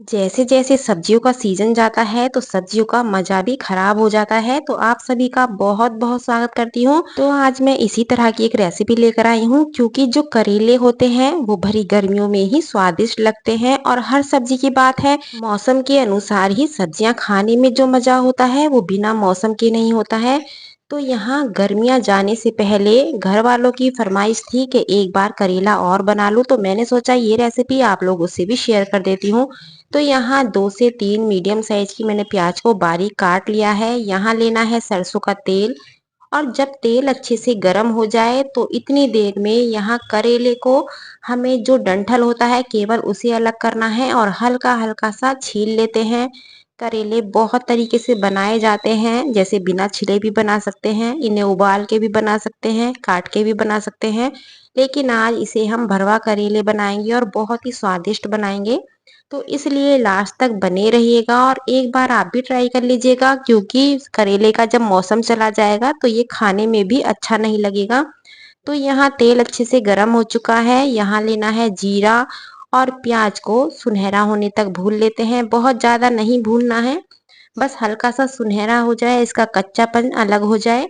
जैसे जैसे सब्जियों का सीजन जाता है तो सब्जियों का मजा भी खराब हो जाता है। तो आप सभी का बहुत बहुत स्वागत करती हूँ। तो आज मैं इसी तरह की एक रेसिपी लेकर आई हूँ, क्योंकि जो करेले होते हैं वो भरी गर्मियों में ही स्वादिष्ट लगते हैं। और हर सब्जी की बात है, मौसम के अनुसार ही सब्जियां खाने में जो मजा होता है वो बिना मौसम के नहीं होता है। तो यहाँ गर्मियां जाने से पहले घर वालों की फरमाइश थी कि एक बार करेला और बना लूं, तो मैंने सोचा ये रेसिपी आप लोगों से भी शेयर कर देती हूँ। तो यहाँ 2 से 3 मीडियम साइज की मैंने प्याज को बारीक काट लिया है। यहाँ लेना है सरसों का तेल, और जब तेल अच्छे से गर्म हो जाए तो इतनी देर में यहाँ करेले को हमें जो डंठल होता है केवल उसे अलग करना है और हल्का हल्का सा छील लेते हैं। करेले बहुत तरीके से बनाए जाते हैं, जैसे बिना छिले भी बना सकते हैं, इन्हें उबाल के भी बना सकते हैं, काट के भी बना सकते हैं। लेकिन आज इसे हम भरवा करेले बनाएंगे और बहुत ही स्वादिष्ट बनाएंगे। तो इसलिए लास्ट तक बने रहिएगा और एक बार आप भी ट्राई कर लीजिएगा, क्योंकि करेले का जब मौसम चला जाएगा तो ये खाने में भी अच्छा नहीं लगेगा। तो यहाँ तेल अच्छे से गर्म हो चुका है। यहाँ लेना है जीरा, और प्याज को सुनहरा होने तक भून लेते हैं। बहुत ज़्यादा नहीं भूनना है, बस हल्का सा सुनहरा हो जाए, इसका कच्चापन अलग हो जाए।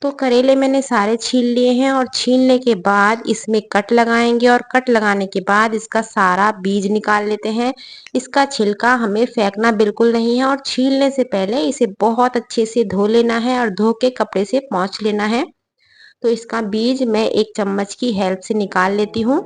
तो करेले मैंने सारे छील लिए हैं और छीलने के बाद इसमें कट लगाएंगे, और कट लगाने के बाद इसका सारा बीज निकाल लेते हैं। इसका छिलका हमें फेंकना बिल्कुल नहीं है, और छीलने से पहले इसे बहुत अच्छे से धो लेना है और धो के कपड़े से पोंछ लेना है। तो इसका बीज मैं एक चम्मच की हेल्प से निकाल लेती हूँ।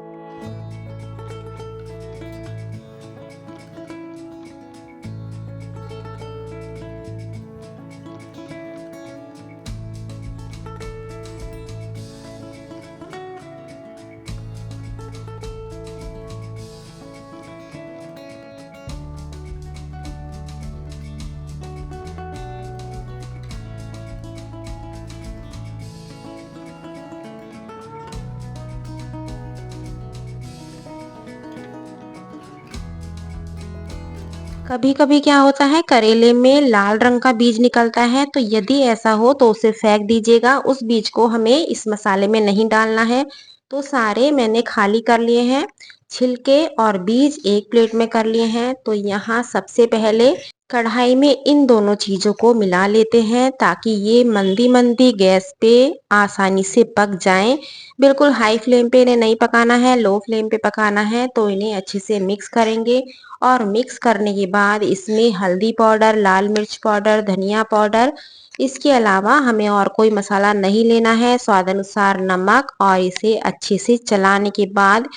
कभी कभी क्या होता है, करेले में लाल रंग का बीज निकलता है, तो यदि ऐसा हो तो उसे फेंक दीजिएगा। उस बीज को हमें इस मसाले में नहीं डालना है। तो सारे मैंने खाली कर लिए हैं, छिलके और बीज एक प्लेट में कर लिए हैं। तो यहाँ सबसे पहले कढ़ाई में इन दोनों चीजों को मिला लेते हैं, ताकि ये मंदी मंदी गैस पे आसानी से पक जाएं। बिल्कुल हाई फ्लेम पे इन्हें नहीं पकाना है, लो फ्लेम पे पकाना है। तो इन्हें अच्छे से मिक्स करेंगे, और मिक्स करने के बाद इसमें हल्दी पाउडर, लाल मिर्च पाउडर, धनिया पाउडर, इसके अलावा हमें और कोई मसाला नहीं लेना है। स्वाद अनुसार नमक, और इसे अच्छे से चलाने के बाद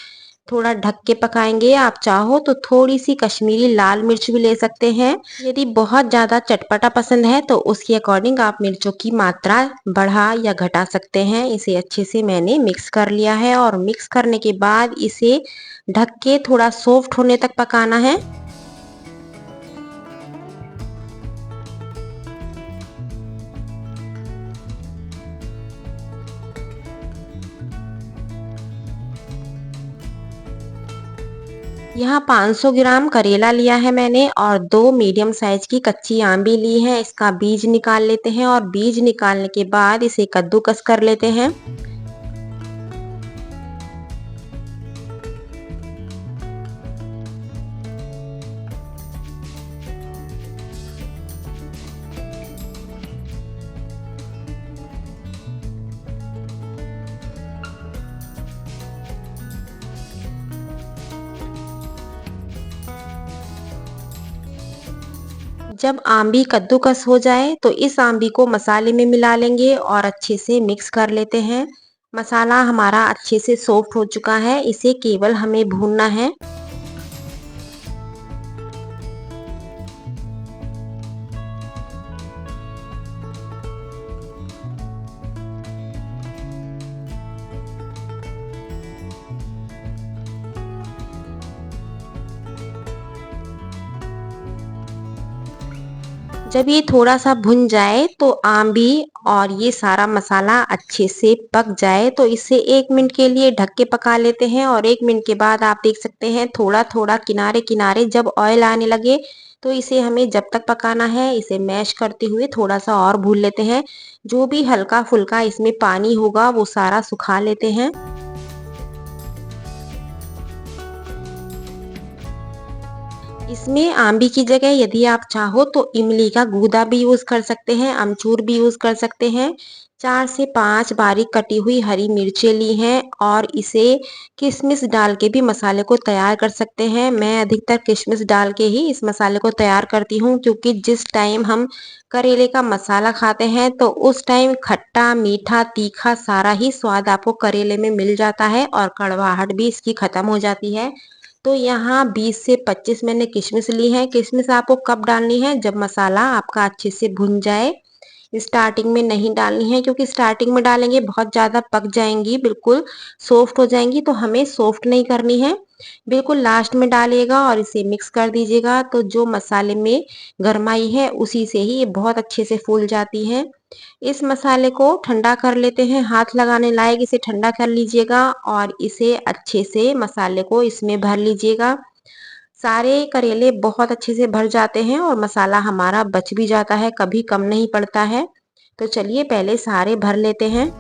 थोड़ा ढक के पकाएंगे। आप चाहो तो थोड़ी सी कश्मीरी लाल मिर्च भी ले सकते हैं। यदि बहुत ज़्यादा चटपटा पसंद है तो उसके अकॉर्डिंग आप मिर्चों की मात्रा बढ़ा या घटा सकते हैं। इसे अच्छे से मैंने मिक्स कर लिया है, और मिक्स करने के बाद इसे ढक के थोड़ा सॉफ्ट होने तक पकाना है। यहाँ 500 ग्राम करेला लिया है मैंने, और 2 मीडियम साइज की कच्ची आम भी ली है। इसका बीज निकाल लेते हैं, और बीज निकालने के बाद इसे कद्दूकस कर लेते हैं। जब आंबी कद्दूकस हो जाए तो इस आंबी को मसाले में मिला लेंगे और अच्छे से मिक्स कर लेते हैं। मसाला हमारा अच्छे से सॉफ्ट हो चुका है, इसे केवल हमें भूनना है। जब ये थोड़ा सा भुन जाए तो आंबी और ये सारा मसाला अच्छे से पक जाए, तो इसे 1 मिनट के लिए ढक के पका लेते हैं। और 1 मिनट के बाद आप देख सकते हैं थोड़ा थोड़ा किनारे किनारे जब ऑयल आने लगे, तो इसे हमें जब तक पकाना है, इसे मैश करते हुए थोड़ा सा और भून लेते हैं। जो भी हल्का फुल्का इसमें पानी होगा वो सारा सुखा लेते हैं। इसमें आंबी की जगह यदि आप चाहो तो इमली का गूदा भी यूज़ कर सकते हैं, अमचूर भी यूज़ कर सकते हैं। 4 से 5 बारीक कटी हुई हरी मिर्चें ली हैं और इसे किशमिश डाल के भी मसाले को तैयार कर सकते हैं। मैं अधिकतर किशमिश डाल के ही इस मसाले को तैयार करती हूँ, क्योंकि जिस टाइम हम करेले का मसाला खाते हैं तो उस टाइम खट्टा, मीठा, तीखा सारा ही स्वाद आपको करेले में मिल जाता है और कड़वाहट भी इसकी खत्म हो जाती है। तो यहाँ 20 से 25 मैंने किशमिश ली है। किशमिश आपको कब डालनी है? जब मसाला आपका अच्छे से भुन जाए। स्टार्टिंग में नहीं डालनी है, क्योंकि स्टार्टिंग में डालेंगे बहुत ज़्यादा पक जाएंगी, बिल्कुल सॉफ्ट हो जाएंगी, तो हमें सॉफ्ट नहीं करनी है। बिल्कुल लास्ट में डालिएगा और इसे मिक्स कर दीजिएगा, तो जो मसाले में गरमाई है उसी से ही ये बहुत अच्छे से फूल जाती है। इस मसाले को ठंडा कर लेते हैं, हाथ लगाने लायक इसे ठंडा कर लीजिएगा और इसे अच्छे से मसाले को इसमें भर लीजिएगा। सारे करेले बहुत अच्छे से भर जाते हैं और मसाला हमारा बच भी जाता है, कभी कम नहीं पड़ता है। तो चलिए पहले सारे भर लेते हैं।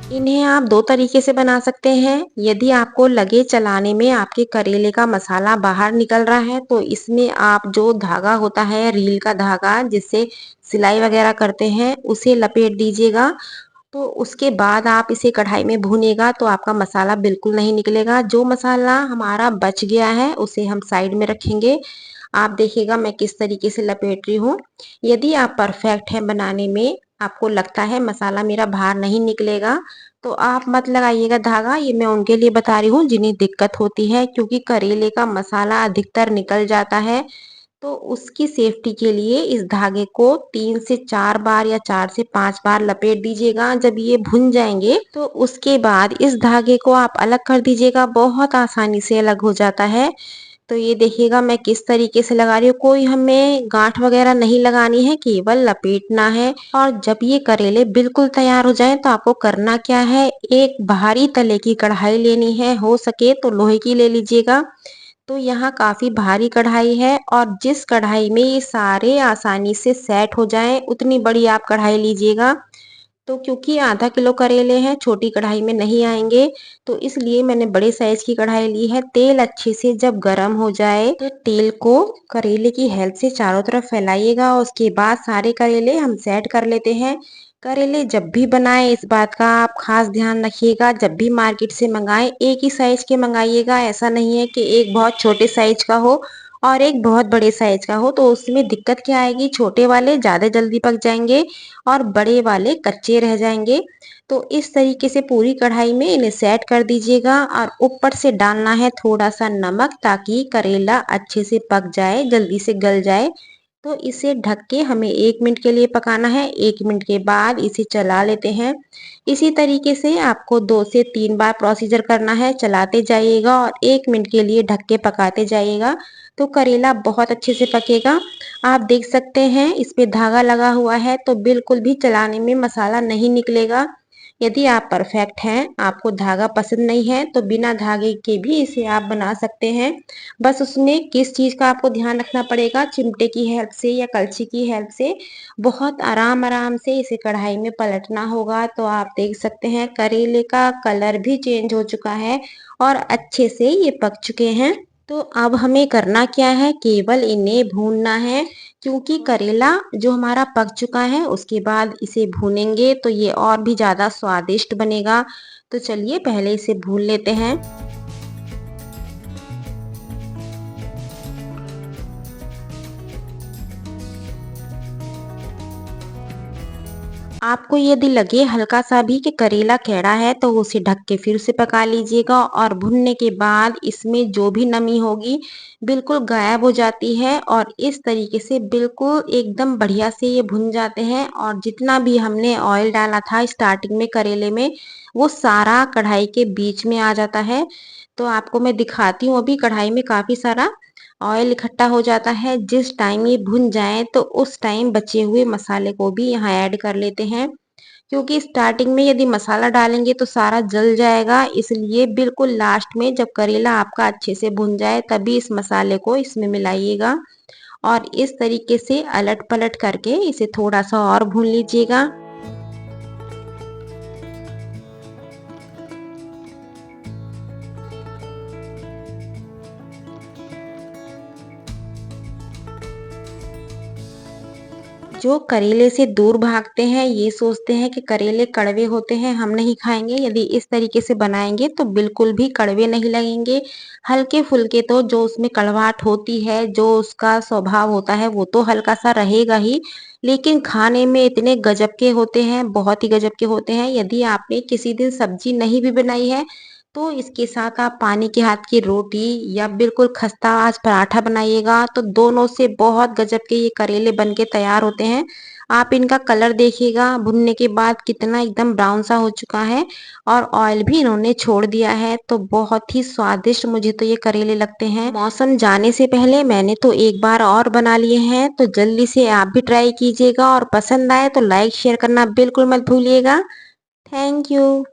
इन्हें आप 2 तरीके से बना सकते हैं। यदि आपको लगे चलाने में आपके करेले का मसाला बाहर निकल रहा है, तो इसमें आप जो धागा होता है, रील का धागा जिससे सिलाई वगैरह करते हैं, उसे लपेट दीजिएगा। तो उसके बाद आप इसे कढ़ाई में भूनिएगा तो आपका मसाला बिल्कुल नहीं निकलेगा। जो मसाला हमारा बच गया है उसे हम साइड में रखेंगे। आप देखिएगा मैं किस तरीके से लपेट रही हूँ। यदि आप परफेक्ट हैं बनाने में, आपको लगता है मसाला मेरा बाहर नहीं निकलेगा, तो आप मत लगाइएगा धागा। ये मैं उनके लिए बता रही हूँ जिन्हें दिक्कत होती है, क्योंकि करेले का मसाला अधिकतर निकल जाता है। तो उसकी सेफ्टी के लिए इस धागे को 3 से 4 बार या 4 से 5 बार लपेट दीजिएगा। जब ये भुन जाएंगे तो उसके बाद इस धागे को आप अलग कर दीजिएगा, बहुत आसानी से अलग हो जाता है। तो ये देखिएगा मैं किस तरीके से लगा रही हूँ, कोई हमें गांठ वगैरह नहीं लगानी है, केवल लपेटना है। और जब ये करेले बिल्कुल तैयार हो जाएं तो आपको करना क्या है, एक भारी तले की कढ़ाई लेनी है, हो सके तो लोहे की ले लीजिएगा। तो यहाँ काफी भारी कढ़ाई है और जिस कढ़ाई में ये सारे आसानी से सेट हो जाएं उतनी बड़ी आप कढ़ाई लीजिएगा। तो क्योंकि आधा किलो करेले हैं, छोटी कढ़ाई में नहीं आएंगे, तो इसलिए मैंने बड़े साइज की कढ़ाई ली है। तेल अच्छे से जब गर्म हो जाए तो तेल को करेले की हेल्प से चारों तरफ फैलाइएगा और उसके बाद सारे करेले हम सेट कर लेते हैं। करेले जब भी बनाएं इस बात का आप खास ध्यान रखिएगा, जब भी मार्केट से मंगाएं एक ही साइज के मंगाइएगा। ऐसा नहीं है कि एक बहुत छोटे साइज का हो और एक बहुत बड़े साइज का हो, तो उसमें दिक्कत क्या आएगी, छोटे वाले ज्यादा जल्दी पक जाएंगे और बड़े वाले कच्चे रह जाएंगे। तो इस तरीके से पूरी कढ़ाई में इन्हें सेट कर दीजिएगा और ऊपर से डालना है थोड़ा सा नमक, ताकि करेला अच्छे से पक जाए, जल्दी से गल जाए। तो इसे ढक के हमें 1 मिनट के लिए पकाना है। 1 मिनट के बाद इसे चला लेते हैं। इसी तरीके से आपको 2 से 3 बार प्रोसीजर करना है, चलाते जाइएगा और 1 मिनट के लिए ढक के पकाते जाइएगा, तो करेला बहुत अच्छे से पकेगा। आप देख सकते हैं इस पे धागा लगा हुआ है, तो बिल्कुल भी चलाने में मसाला नहीं निकलेगा। यदि आप परफेक्ट हैं, आपको धागा पसंद नहीं है, तो बिना धागे के भी इसे आप बना सकते हैं। बस उसमें किस चीज़ का आपको ध्यान रखना पड़ेगा, चिमटे की हेल्प से या कलछी की हेल्प से बहुत आराम आराम से इसे कढ़ाई में पलटना होगा। तो आप देख सकते हैं करेले का कलर भी चेंज हो चुका है और अच्छे से ये पक चुके हैं। तो अब हमें करना क्या है, केवल इन्हें भूनना है, क्योंकि करेला जो हमारा पक चुका है उसके बाद इसे भूनेंगे तो ये और भी ज़्यादा स्वादिष्ट बनेगा। तो चलिए पहले इसे भून लेते हैं। आपको यदि लगे हल्का सा भी कि करेला कैड़ा है तो उसे ढक के फिर से पका लीजिएगा और भुनने के बाद इसमें जो भी नमी होगी बिल्कुल गायब हो जाती है और इस तरीके से बिल्कुल एकदम बढ़िया से ये भुन जाते हैं और जितना भी हमने ऑयल डाला था स्टार्टिंग में करेले में वो सारा कढ़ाई के बीच में आ जाता है। तो आपको मैं दिखाती हूँ, अभी कढ़ाई में काफी सारा ऑयल इकट्ठा हो जाता है। जिस टाइम ये भुन जाए तो उस टाइम बचे हुए मसाले को भी यहाँ ऐड कर लेते हैं, क्योंकि स्टार्टिंग में यदि मसाला डालेंगे तो सारा जल जाएगा, इसलिए बिल्कुल लास्ट में जब करेला आपका अच्छे से भुन जाए तभी इस मसाले को इसमें मिलाइएगा और इस तरीके से अलट पलट करके इसे थोड़ा सा और भून लीजिएगा। जो करेले से दूर भागते हैं, ये सोचते हैं कि करेले कड़वे होते हैं, हम नहीं खाएँगे, यदि इस तरीके से बनाएँगे तो बिल्कुल भी कड़वे नहीं लगेंगे। हल्के-फुल्के तो जो उसमें कड़वाहट होती है, जो उसका स्वभाव होता है, वो तो हल्का-सा रहेगा ही, लेकिन खाने में इतने गज़ब के होते हैं, बहुत ही गज़ब के होते हैं। यदि आपने किसी दिन सब्ज़ी नहीं भी बनाई है, तो इसके साथ आप पानी के हाथ की रोटी या बिल्कुल खस्ता आज पराठा बनाइएगा तो दोनों से बहुत गजब के ये करेले बन के तैयार होते हैं। आप इनका कलर देखिएगा भुनने के बाद कितना एकदम ब्राउन सा हो चुका है और ऑयल भी इन्होंने छोड़ दिया है, तो बहुत ही स्वादिष्ट मुझे तो ये करेले लगते हैं। मौसम जाने से पहले मैंने तो एक बार और बना लिए हैं, तो जल्दी से आप भी ट्राई कीजिएगा और पसंद आए तो लाइक शेयर करना बिल्कुल मत भूलिएगा। Thank you.